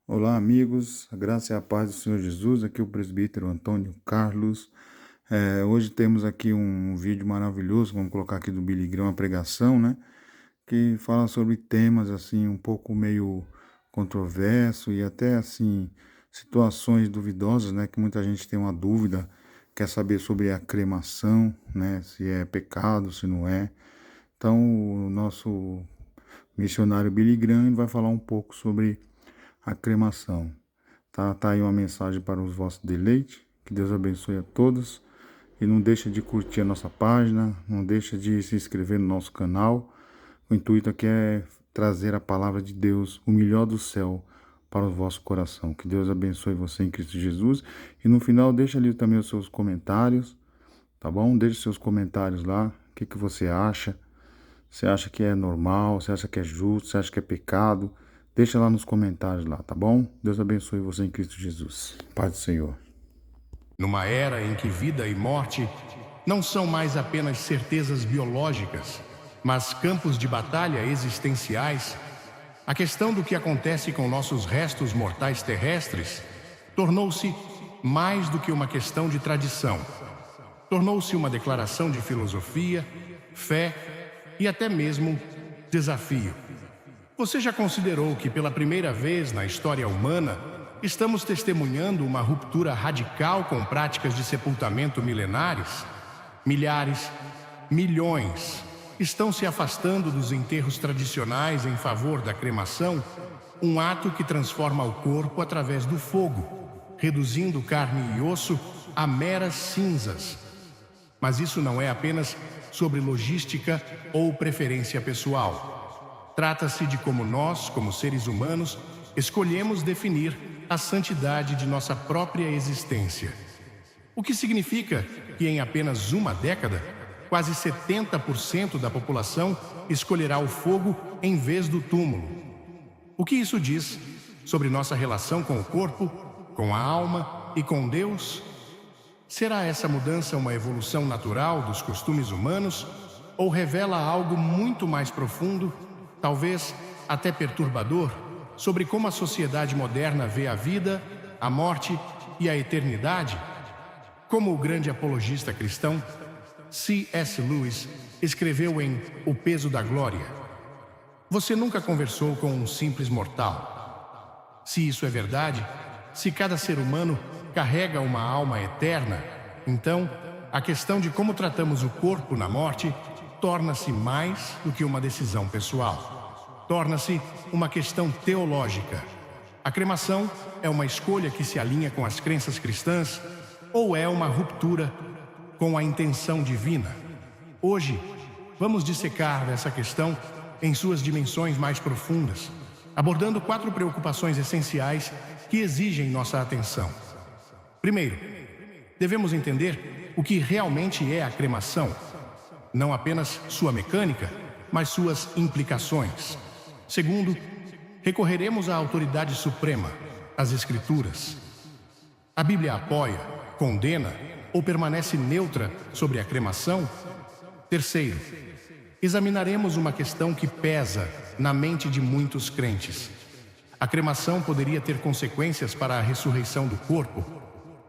Olá, amigos. A graça e a paz do Senhor Jesus. Aqui é o presbítero Antônio Carlos. Hoje temos aqui um vídeo maravilhoso, vamos colocar aqui do Billy Graham, uma pregação, né? Que fala sobre temas, assim, um pouco meio controverso e até, assim, situações duvidosas, né? Que muita gente tem uma dúvida, quer saber sobre a cremação, né? Se é pecado, se não é. Então, o nosso missionário Billy Graham vai falar um pouco sobre a cremação. Tá aí uma mensagem para os vossos deleites. Que Deus abençoe a todos. E não deixa de curtir a nossa página, não deixa de se inscrever no nosso canal. O intuito aqui é trazer a palavra de Deus, o melhor do céu, para o vosso coração. Que Deus abençoe você em Cristo Jesus. E no final deixa ali também os seus comentários, tá bom? Deixe seus comentários lá. O que você acha? Você acha que é normal? Você acha que é justo? Você acha que é pecado? Deixa lá nos comentários lá, tá bom? Deus abençoe você em Cristo Jesus. Paz do Senhor. Numa era em que vida e morte não são mais apenas certezas biológicas, mas campos de batalha existenciais, a questão do que acontece com nossos restos mortais terrestres tornou-se mais do que uma questão de tradição. Tornou-se uma declaração de filosofia, fé e até mesmo desafio. Você já considerou que pela primeira vez na história humana estamos testemunhando uma ruptura radical com práticas de sepultamento milenares? Milhares, milhões estão se afastando dos enterros tradicionais em favor da cremação, um ato que transforma o corpo através do fogo, reduzindo carne e osso a meras cinzas. Mas isso não é apenas sobre logística ou preferência pessoal. Trata-se de como nós, como seres humanos, escolhemos definir a santidade de nossa própria existência. O que significa que em apenas uma década, quase 70% da população escolherá o fogo em vez do túmulo. O que isso diz sobre nossa relação com o corpo, com a alma e com Deus? Será essa mudança uma evolução natural dos costumes humanos ou revela algo muito mais profundo, talvez até perturbador, sobre como a sociedade moderna vê a vida, a morte e a eternidade? Como o grande apologista cristão, C.S. Lewis escreveu em O Peso da Glória: você nunca conversou com um simples mortal. Se isso é verdade, se cada ser humano carrega uma alma eterna, então a questão de como tratamos o corpo na morte torna-se mais do que uma decisão pessoal. Torna-se uma questão teológica. A cremação é uma escolha que se alinha com as crenças cristãs ou é uma ruptura com a intenção divina? Hoje, vamos dissecar essa questão em suas dimensões mais profundas, abordando 4 preocupações essenciais que exigem nossa atenção. Primeiro, devemos entender o que realmente é a cremação, não apenas sua mecânica, mas suas implicações. Segundo, recorreremos à autoridade suprema, as Escrituras. A Bíblia apoia, condena ou permanece neutra sobre a cremação? Terceiro, examinaremos uma questão que pesa na mente de muitos crentes. A cremação poderia ter consequências para a ressurreição do corpo,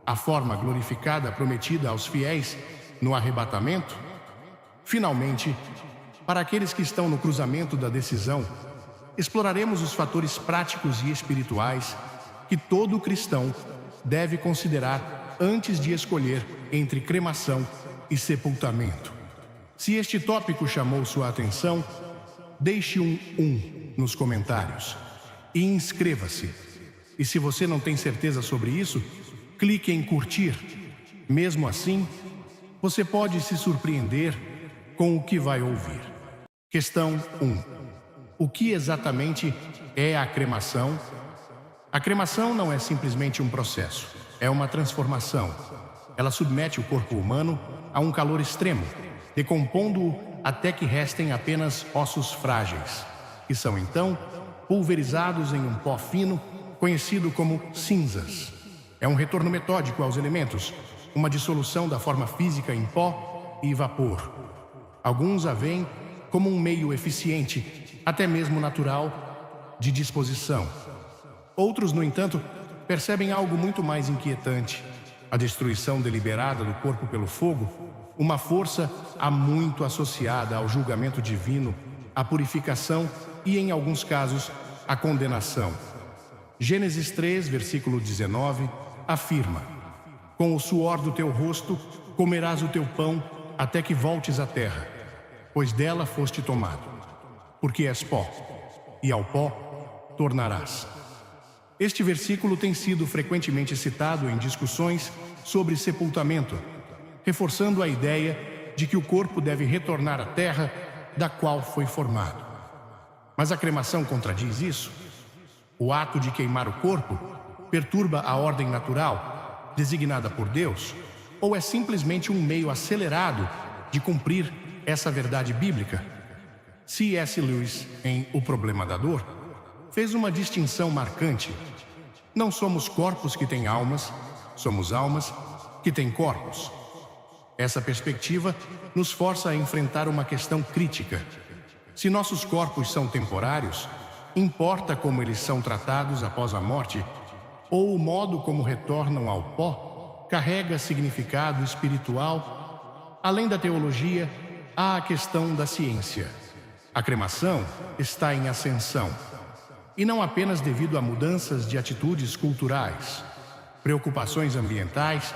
a forma glorificada prometida aos fiéis no arrebatamento? Finalmente, para aqueles que estão no cruzamento da decisão, exploraremos os fatores práticos e espirituais que todo cristão deve considerar antes de escolher entre cremação e sepultamento. Se este tópico chamou sua atenção, deixe um nos comentários e inscreva-se. E se você não tem certeza sobre isso, clique em curtir. Mesmo assim, você pode se surpreender com o que vai ouvir. Questão 1. O que exatamente é a cremação? A cremação não é simplesmente um processo, é uma transformação. Ela submete o corpo humano a um calor extremo, decompondo-o até que restem apenas ossos frágeis, que são então pulverizados em um pó fino, conhecido como cinzas. É um retorno metódico aos elementos, uma dissolução da forma física em pó e vapor. Alguns a veem como um meio eficiente, até mesmo natural, de disposição. Outros, no entanto, percebem algo muito mais inquietante: a destruição deliberada do corpo pelo fogo, uma força há muito associada ao julgamento divino, à purificação e, em alguns casos, à condenação. Gênesis 3, versículo 19, afirma: com o suor do teu rosto comerás o teu pão até que voltes à terra, pois dela foste tomado, porque és pó, e ao pó tornarás. Este versículo tem sido frequentemente citado em discussões sobre sepultamento, reforçando a ideia de que o corpo deve retornar à terra da qual foi formado. Mas a cremação contradiz isso. O ato de queimar o corpo perturba a ordem natural, designada por Deus, ou é simplesmente um meio acelerado de cumprir essa verdade bíblica? C.S. Lewis, em O Problema da Dor, fez uma distinção marcante. Não somos corpos que têm almas, somos almas que têm corpos. Essa perspectiva nos força a enfrentar uma questão crítica. Se nossos corpos são temporários, importa como eles são tratados após a morte, ou o modo como retornam ao pó carrega significado espiritual? Além da teologia, há a questão da ciência. A cremação está em ascensão, e não apenas devido a mudanças de atitudes culturais, preocupações ambientais,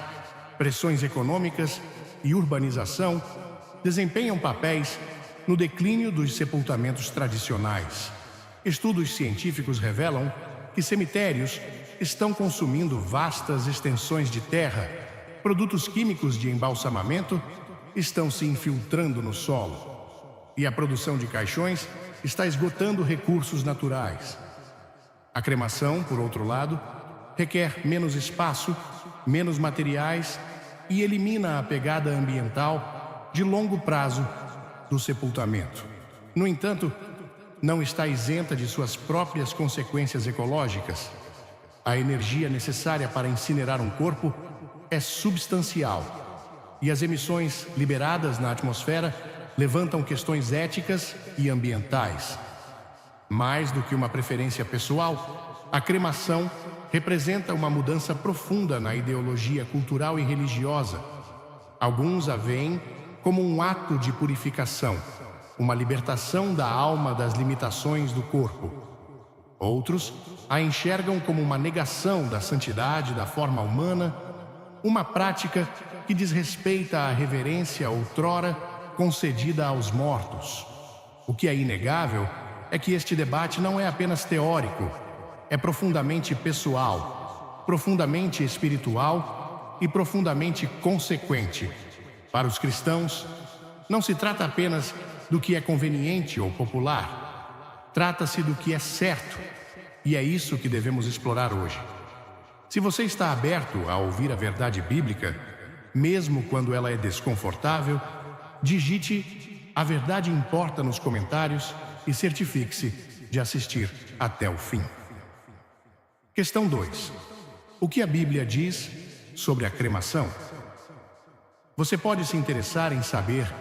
pressões econômicas e urbanização desempenham papéis no declínio dos sepultamentos tradicionais. Estudos científicos revelam que cemitérios estão consumindo vastas extensões de terra, produtos químicos de embalsamamento estão se infiltrando no solo, e a produção de caixões está esgotando recursos naturais. A cremação, por outro lado, requer menos espaço, menos materiais e elimina a pegada ambiental de longo prazo do sepultamento. No entanto, não está isenta de suas próprias consequências ecológicas. A energia necessária para incinerar um corpo é substancial, e as emissões liberadas na atmosfera levantam questões éticas e ambientais. Mais do que uma preferência pessoal, a cremação representa uma mudança profunda na ideologia cultural e religiosa. Alguns a veem como um ato de purificação, uma libertação da alma das limitações do corpo. Outros a enxergam como uma negação da santidade da forma humana, uma prática que desrespeita a reverência outrora concedida aos mortos. O que é inegável é que este debate não é apenas teórico, é profundamente pessoal, profundamente espiritual e profundamente consequente. Para os cristãos, não se trata apenas do que é conveniente ou popular. Trata-se do que é certo, e é isso que devemos explorar hoje. Se você está aberto a ouvir a verdade bíblica, mesmo quando ela é desconfortável, digite "A Verdade Importa" nos comentários e certifique-se de assistir até o fim. Questão 2. O que a Bíblia diz sobre a cremação? Você pode se interessar em saber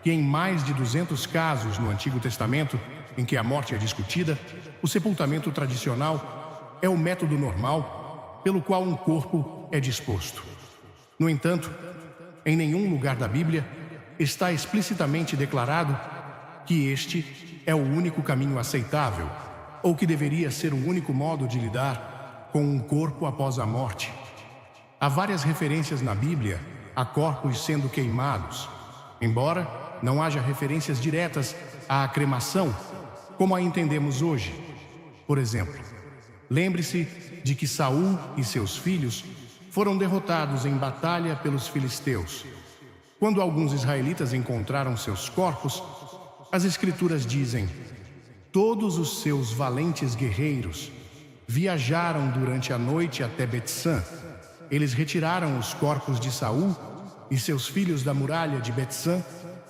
que em mais de 200 casos no Antigo Testamento em que a morte é discutida, o sepultamento tradicional é o método normal pelo qual um corpo é disposto. No entanto, em nenhum lugar da Bíblia está explicitamente declarado que este é o único caminho aceitável, ou que deveria ser o único modo de lidar com um corpo após a morte. Há várias referências na Bíblia a corpos sendo queimados, embora não haja referências diretas à cremação, como a entendemos hoje. Por exemplo, lembre-se de que Saul e seus filhos foram derrotados em batalha pelos filisteus. Quando alguns israelitas encontraram seus corpos, as Escrituras dizem: todos os seus valentes guerreiros viajaram durante a noite até Betsã. Eles retiraram os corpos de Saul e seus filhos da muralha de Betsã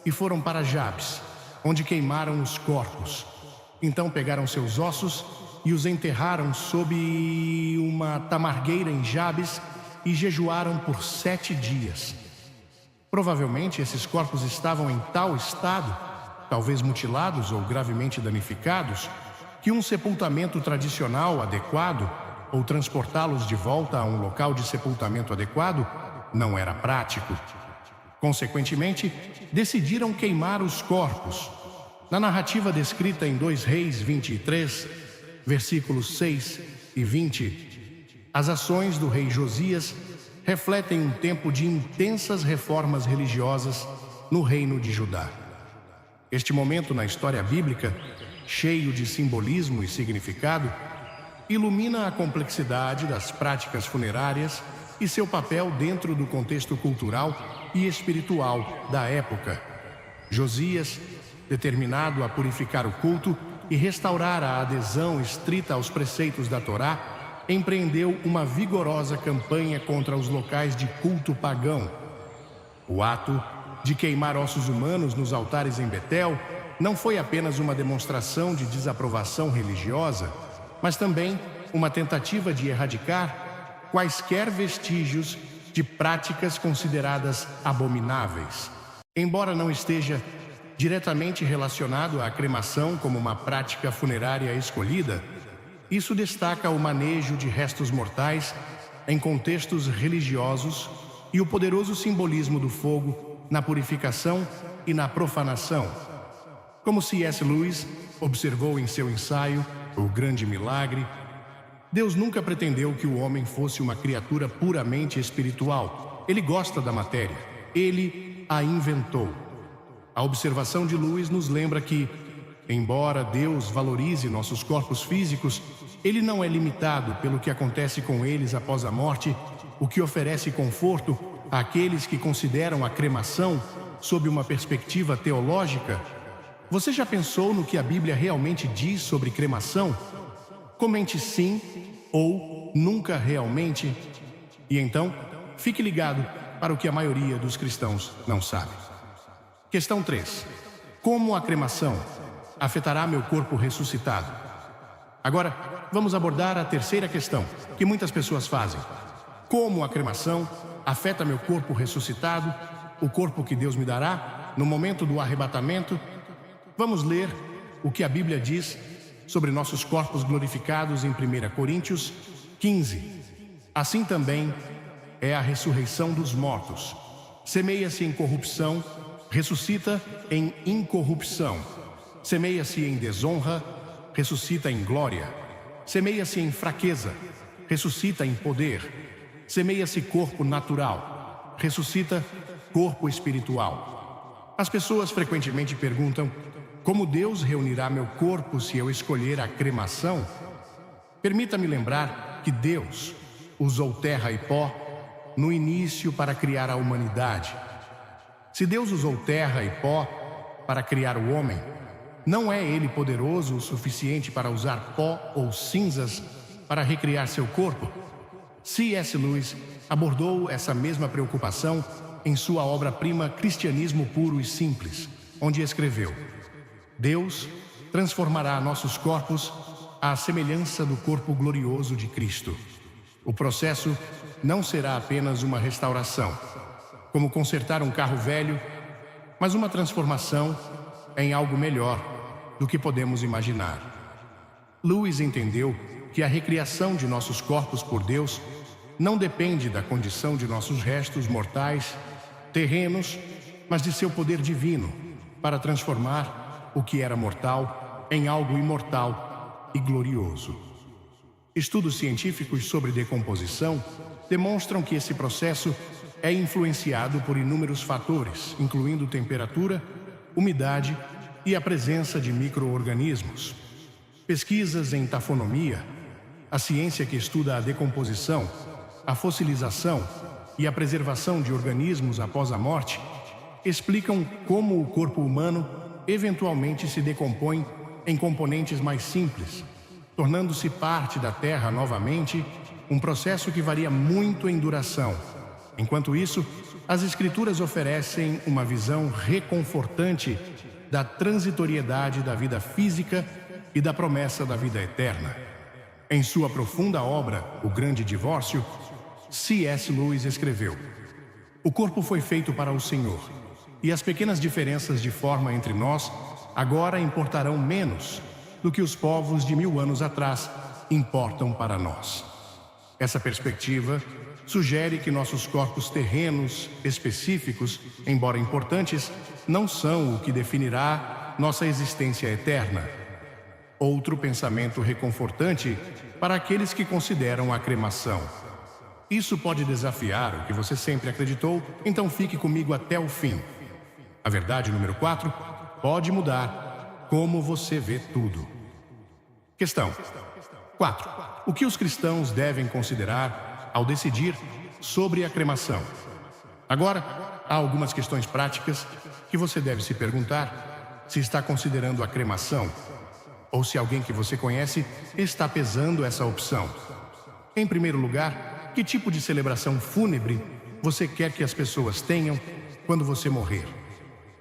e foram para Jabes, onde queimaram os corpos. Então pegaram seus ossos e os enterraram sob uma tamargueira em Jabes e jejuaram por 7 dias. Provavelmente esses corpos estavam em tal estado, talvez mutilados ou gravemente danificados, que um sepultamento tradicional adequado ou transportá-los de volta a um local de sepultamento adequado não era prático. Consequentemente, decidiram queimar os corpos. Na narrativa descrita em 2 Reis 23, versículos 6 e 20, as ações do rei Josias refletem um tempo de intensas reformas religiosas no reino de Judá. Este momento na história bíblica, cheio de simbolismo e significado, ilumina a complexidade das práticas funerárias e seu papel dentro do contexto cultural e espiritual da época. Josias, determinado a purificar o culto e restaurar a adesão estrita aos preceitos da Torá, empreendeu uma vigorosa campanha contra os locais de culto pagão. O ato de queimar ossos humanos nos altares em Betel não foi apenas uma demonstração de desaprovação religiosa, mas também uma tentativa de erradicar quaisquer vestígios de práticas consideradas abomináveis. Embora não esteja diretamente relacionado à cremação como uma prática funerária escolhida, isso destaca o manejo de restos mortais em contextos religiosos e o poderoso simbolismo do fogo na purificação e na profanação. Como C.S. Lewis observou em seu ensaio O Grande Milagre, Deus nunca pretendeu que o homem fosse uma criatura puramente espiritual. Ele gosta da matéria. Ele a inventou. A observação de Lewis nos lembra que, embora Deus valorize nossos corpos físicos, Ele não é limitado pelo que acontece com eles após a morte, o que oferece conforto àqueles que consideram a cremação sob uma perspectiva teológica. Você já pensou no que a Bíblia realmente diz sobre cremação? Comente sim ou nunca realmente. E então, fique ligado para o que a maioria dos cristãos não sabe. Questão 3. Como a cremação afetará meu corpo ressuscitado? Agora, vamos abordar a terceira questão, que muitas pessoas fazem. Como a cremação afeta meu corpo ressuscitado, o corpo que Deus me dará no momento do arrebatamento? Vamos ler o que a Bíblia diz sobre nossos corpos glorificados em 1 Coríntios 15. Assim também é a ressurreição dos mortos. Semeia-se em corrupção, ressuscita em incorrupção. Semeia-se em desonra, ressuscita em glória. Semeia-se em fraqueza, ressuscita em poder. Semeia-se corpo natural, ressuscita corpo espiritual. As pessoas frequentemente perguntam: como Deus reunirá meu corpo se eu escolher a cremação? Permita-me lembrar que Deus usou terra e pó no início para criar a humanidade. Se Deus usou terra e pó para criar o homem, não é Ele poderoso o suficiente para usar pó ou cinzas para recriar seu corpo? C.S. Lewis abordou essa mesma preocupação em sua obra-prima Cristianismo Puro e Simples, onde escreveu: Deus transformará nossos corpos à semelhança do corpo glorioso de Cristo. O processo não será apenas uma restauração, como consertar um carro velho, mas uma transformação em algo melhor do que podemos imaginar. Lewis entendeu que a recriação de nossos corpos por Deus não depende da condição de nossos restos mortais, terrenos, mas de seu poder divino para transformar o que era mortal em algo imortal e glorioso. Estudos científicos sobre decomposição demonstram que esse processo é influenciado por inúmeros fatores, incluindo temperatura, umidade e a presença de micro-organismos. Pesquisas em tafonomia, a ciência que estuda a decomposição, a fossilização e a preservação de organismos após a morte, explicam como o corpo humano eventualmente se decompõe em componentes mais simples, tornando-se parte da Terra novamente, um processo que varia muito em duração. Enquanto isso, as Escrituras oferecem uma visão reconfortante da transitoriedade da vida física e da promessa da vida eterna. Em sua profunda obra, O Grande Divórcio, C.S. Lewis escreveu: o corpo foi feito para o Senhor, e as pequenas diferenças de forma entre nós agora importarão menos do que os povos de 1000 anos atrás importam para nós. Essa perspectiva sugere que nossos corpos terrenos específicos, embora importantes, não são o que definirá nossa existência eterna. Outro pensamento reconfortante para aqueles que consideram a cremação. Isso pode desafiar o que você sempre acreditou, então fique comigo até o fim. A verdade número 4 pode mudar como você vê tudo. Questão 4. O que os cristãos devem considerar ao decidir sobre a cremação? Agora, há algumas questões práticas que você deve se perguntar se está considerando a cremação ou se alguém que você conhece está pesando essa opção. Em primeiro lugar, que tipo de celebração fúnebre você quer que as pessoas tenham quando você morrer?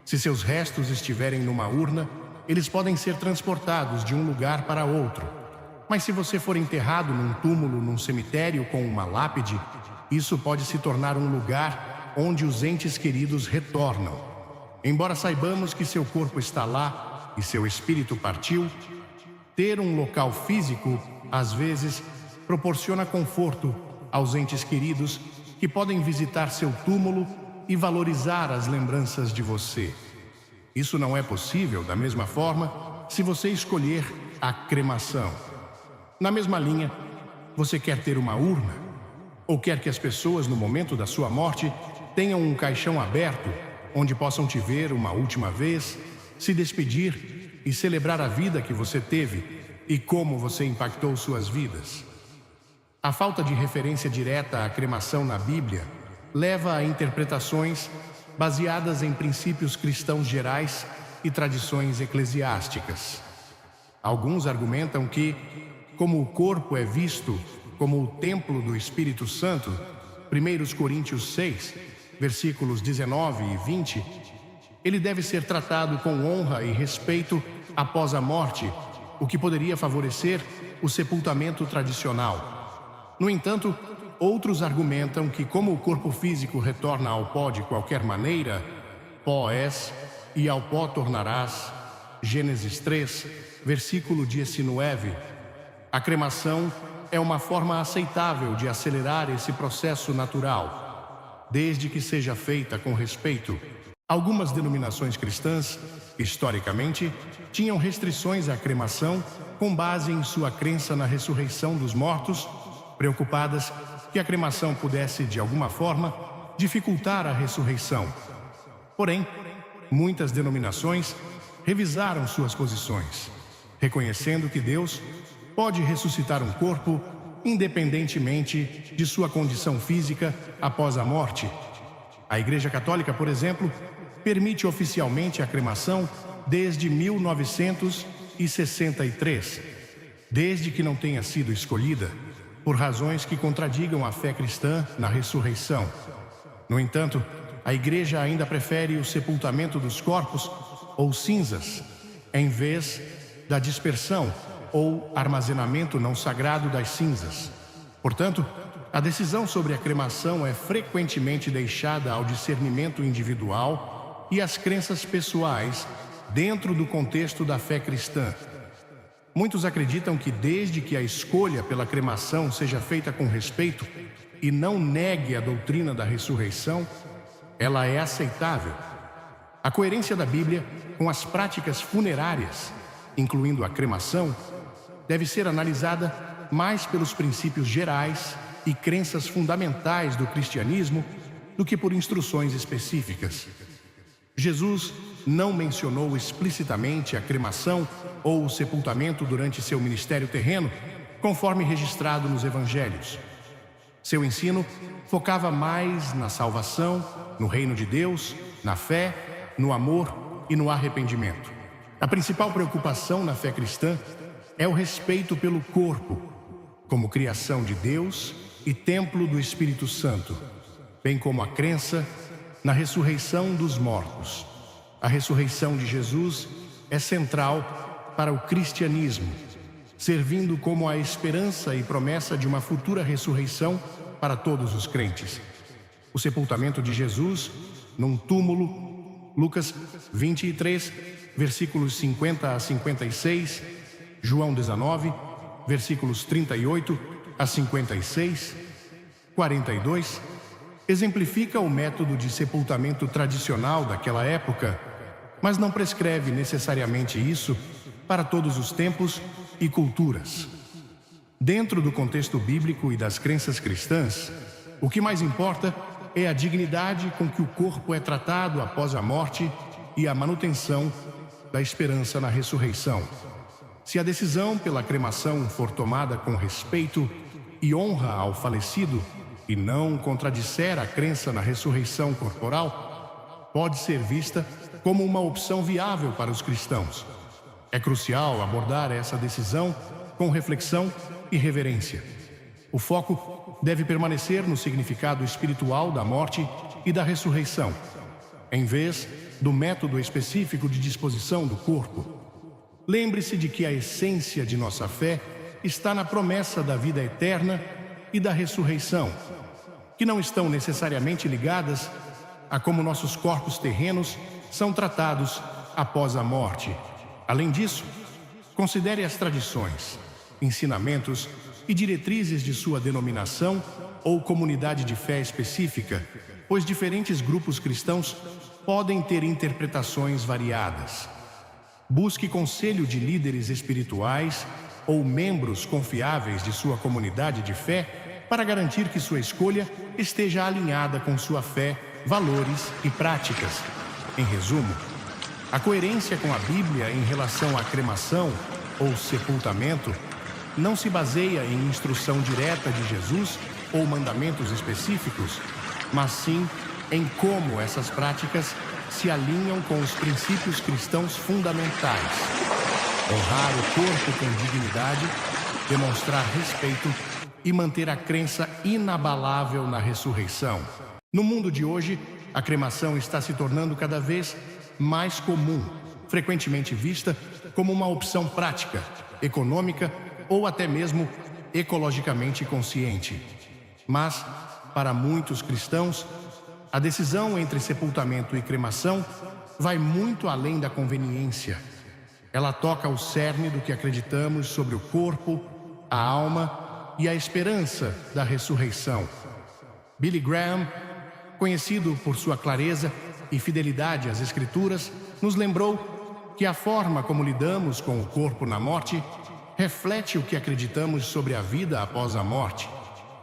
Se seus restos estiverem numa urna, eles podem ser transportados de um lugar para outro. Mas se você for enterrado num túmulo, num cemitério com uma lápide, isso pode se tornar um lugar onde os entes queridos retornam. Embora saibamos que seu corpo está lá e seu espírito partiu, ter um local físico, às vezes, proporciona conforto aos entes queridos que podem visitar seu túmulo e valorizar as lembranças de você. Isso não é possível, da mesma forma, se você escolher a cremação. Na mesma linha, você quer ter uma urna? Ou quer que as pessoas, no momento da sua morte, tenham um caixão aberto, onde possam te ver uma última vez, se despedir e celebrar a vida que você teve e como você impactou suas vidas? A falta de referência direta à cremação na Bíblia leva a interpretações baseadas em princípios cristãos gerais e tradições eclesiásticas. Alguns argumentam que, como o corpo é visto como o templo do Espírito Santo, 1 Coríntios 6, versículos 19 e 20, ele deve ser tratado com honra e respeito após a morte, o que poderia favorecer o sepultamento tradicional. No entanto, outros argumentam que, como o corpo físico retorna ao pó de qualquer maneira, pó és e ao pó tornarás, Gênesis 3, versículo 19, a cremação é uma forma aceitável de acelerar esse processo natural, desde que seja feita com respeito. Algumas denominações cristãs, historicamente, tinham restrições à cremação com base em sua crença na ressurreição dos mortos, preocupadas que a cremação pudesse, de alguma forma, dificultar a ressurreição. Porém, muitas denominações revisaram suas posições, reconhecendo que Deus pode ressuscitar um corpo independentemente de sua condição física após a morte. A Igreja Católica, por exemplo, permite oficialmente a cremação desde 1963, desde que não tenha sido escolhida, por razões que contradigam a fé cristã na ressurreição. No entanto, a Igreja ainda prefere o sepultamento dos corpos, ou cinzas, em vez da dispersão ou armazenamento não sagrado das cinzas. Portanto, a decisão sobre a cremação é frequentemente deixada ao discernimento individual e às crenças pessoais dentro do contexto da fé cristã. Muitos acreditam que, desde que a escolha pela cremação seja feita com respeito e não negue a doutrina da ressurreição, ela é aceitável. A coerência da Bíblia com as práticas funerárias, incluindo a cremação, deve ser analisada mais pelos princípios gerais e crenças fundamentais do cristianismo do que por instruções específicas. Jesus não mencionou explicitamente a cremação ou o sepultamento durante seu ministério terreno, conforme registrado nos evangelhos. Seu ensino focava mais na salvação, no reino de Deus, na fé, no amor e no arrependimento. A principal preocupação na fé cristã é o respeito pelo corpo, como criação de Deus e templo do Espírito Santo, bem como a crença na ressurreição dos mortos. A ressurreição de Jesus é central para o cristianismo, servindo como a esperança e promessa de uma futura ressurreição para todos os crentes. O sepultamento de Jesus num túmulo, Lucas 23, versículos 50 a 56, João 19, versículos 38 a 56, 42, exemplifica o método de sepultamento tradicional daquela época, mas não prescreve necessariamente isso para todos os tempos e culturas. Dentro do contexto bíblico e das crenças cristãs, o que mais importa é a dignidade com que o corpo é tratado após a morte e a manutenção da esperança na ressurreição. Se a decisão pela cremação for tomada com respeito e honra ao falecido e não contradisser a crença na ressurreição corporal, pode ser vista como uma opção viável para os cristãos. É crucial abordar essa decisão com reflexão e reverência. O foco deve permanecer no significado espiritual da morte e da ressurreição, em vez do método específico de disposição do corpo. Lembre-se de que a essência de nossa fé está na promessa da vida eterna e da ressurreição, que não estão necessariamente ligadas a como nossos corpos terrenos são tratados após a morte. Além disso, considere as tradições, ensinamentos e diretrizes de sua denominação ou comunidade de fé específica, pois diferentes grupos cristãos podem ter interpretações variadas. Busque conselho de líderes espirituais ou membros confiáveis de sua comunidade de fé para garantir que sua escolha esteja alinhada com sua fé, valores e práticas. Em resumo, a coerência com a Bíblia em relação à cremação ou sepultamento não se baseia em instrução direta de Jesus ou mandamentos específicos, mas sim em como essas práticas se alinham com os princípios cristãos fundamentais. Honrar o corpo com dignidade, demonstrar respeito e manter a crença inabalável na ressurreição. No mundo de hoje, a cremação está se tornando cada vez mais comum, frequentemente vista como uma opção prática, econômica ou até mesmo ecologicamente consciente. Mas, para muitos cristãos, a decisão entre sepultamento e cremação vai muito além da conveniência. Ela toca o cerne do que acreditamos sobre o corpo, a alma e a esperança da ressurreição. Billy Graham, conhecido por sua clareza e fidelidade às Escrituras, nos lembrou que a forma como lidamos com o corpo na morte reflete o que acreditamos sobre a vida após a morte.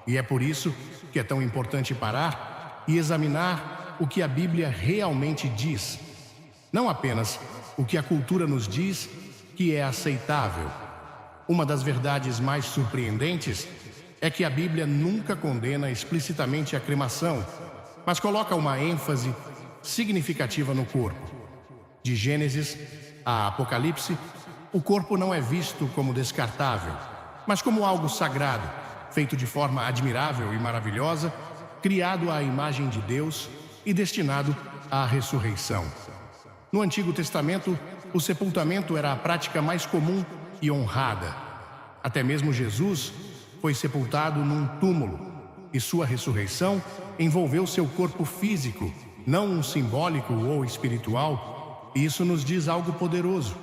E é por isso que é tão importante parar e examinar o que a Bíblia realmente diz, não apenas o que a cultura nos diz que é aceitável. Uma das verdades mais surpreendentes é que a Bíblia nunca condena explicitamente a cremação, mas coloca uma ênfase significativa no corpo. De Gênesis a Apocalipse, o corpo não é visto como descartável, mas como algo sagrado, feito de forma admirável e maravilhosa, criado à imagem de Deus e destinado à ressurreição. No Antigo Testamento, o sepultamento era a prática mais comum e honrada. Até mesmo Jesus foi sepultado num túmulo, e sua ressurreição envolveu seu corpo físico, não um simbólico ou espiritual. Isso nos diz algo poderoso.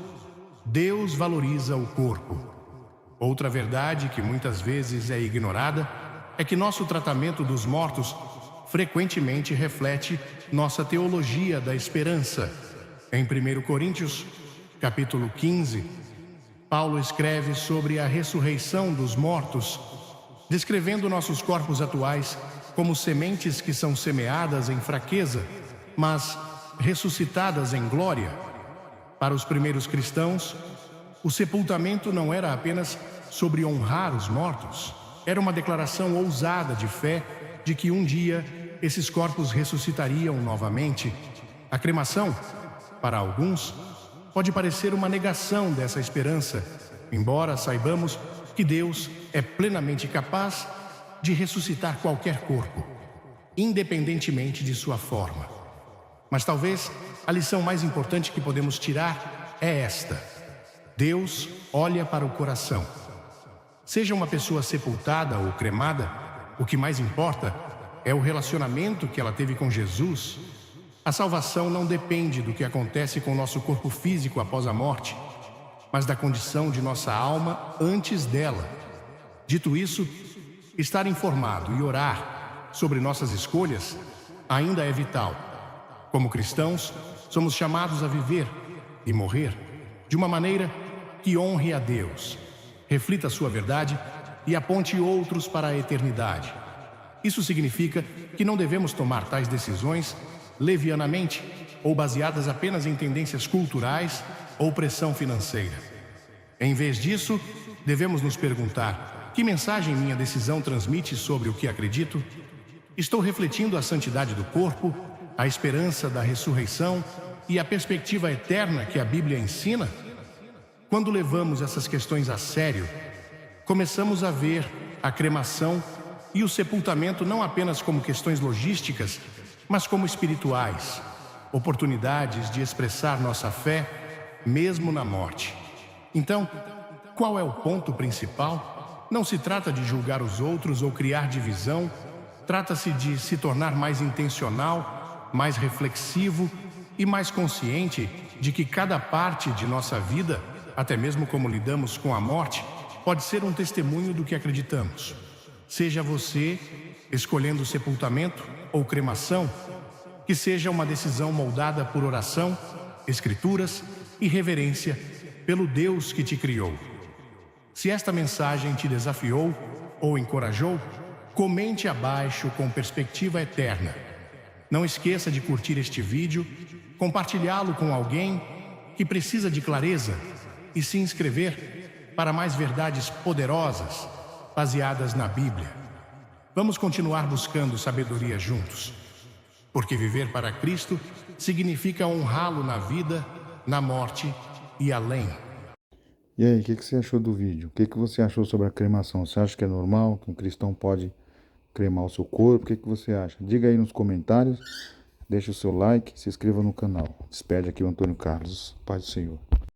Deus valoriza o corpo. Outra verdade que muitas vezes é ignorada é que nosso tratamento dos mortos frequentemente reflete nossa teologia da esperança. Em 1 Coríntios, capítulo 15, Paulo escreve sobre a ressurreição dos mortos, descrevendo nossos corpos atuais como sementes que são semeadas em fraqueza, mas ressuscitadas em glória. Para os primeiros cristãos, o sepultamento não era apenas sobre honrar os mortos, era uma declaração ousada de fé de que um dia esses corpos ressuscitariam novamente. A cremação, para alguns, pode parecer uma negação dessa esperança, embora saibamos que Deus é plenamente capaz de ressuscitar qualquer corpo, independentemente de sua forma. Mas talvez a lição mais importante que podemos tirar é esta: Deus olha para o coração. Seja uma pessoa sepultada ou cremada, o que mais importa é o relacionamento que ela teve com Jesus. A salvação não depende do que acontece com o nosso corpo físico após a morte, mas da condição de nossa alma antes dela. Dito isso, estar informado e orar sobre nossas escolhas ainda é vital. Como cristãos, somos chamados a viver e morrer de uma maneira que honre a Deus, reflita a sua verdade e aponte outros para a eternidade. Isso significa que não devemos tomar tais decisões levianamente ou baseadas apenas em tendências culturais ou pressão financeira. Em vez disso, devemos nos perguntar: que mensagem minha decisão transmite sobre o que acredito? Estou refletindo a santidade do corpo, a esperança da ressurreição e a perspectiva eterna que a Bíblia ensina? Quando levamos essas questões a sério, começamos a ver a cremação e o sepultamento não apenas como questões logísticas, mas como espirituais, oportunidades de expressar nossa fé, mesmo na morte. Então, qual é o ponto principal? Não se trata de julgar os outros ou criar divisão, trata-se de se tornar mais intencional, mais reflexivo e mais consciente de que cada parte de nossa vida, até mesmo como lidamos com a morte, pode ser um testemunho do que acreditamos. Seja você escolhendo sepultamento ou cremação, que seja uma decisão moldada por oração, escrituras e reverência pelo Deus que te criou. Se esta mensagem te desafiou ou encorajou, comente abaixo com perspectiva eterna. Não esqueça de curtir este vídeo, compartilhá-lo com alguém que precisa de clareza e se inscrever para mais verdades poderosas baseadas na Bíblia. Vamos continuar buscando sabedoria juntos, porque viver para Cristo significa honrá-lo na vida, na morte e além. E aí, o que você achou do vídeo? O que você achou sobre a cremação? Você acha que é normal, que um cristão pode cremar o seu corpo? O que você acha? Diga aí nos comentários, deixa o seu like, se inscreva no canal. Despede aqui o Antônio Carlos. Paz do Senhor.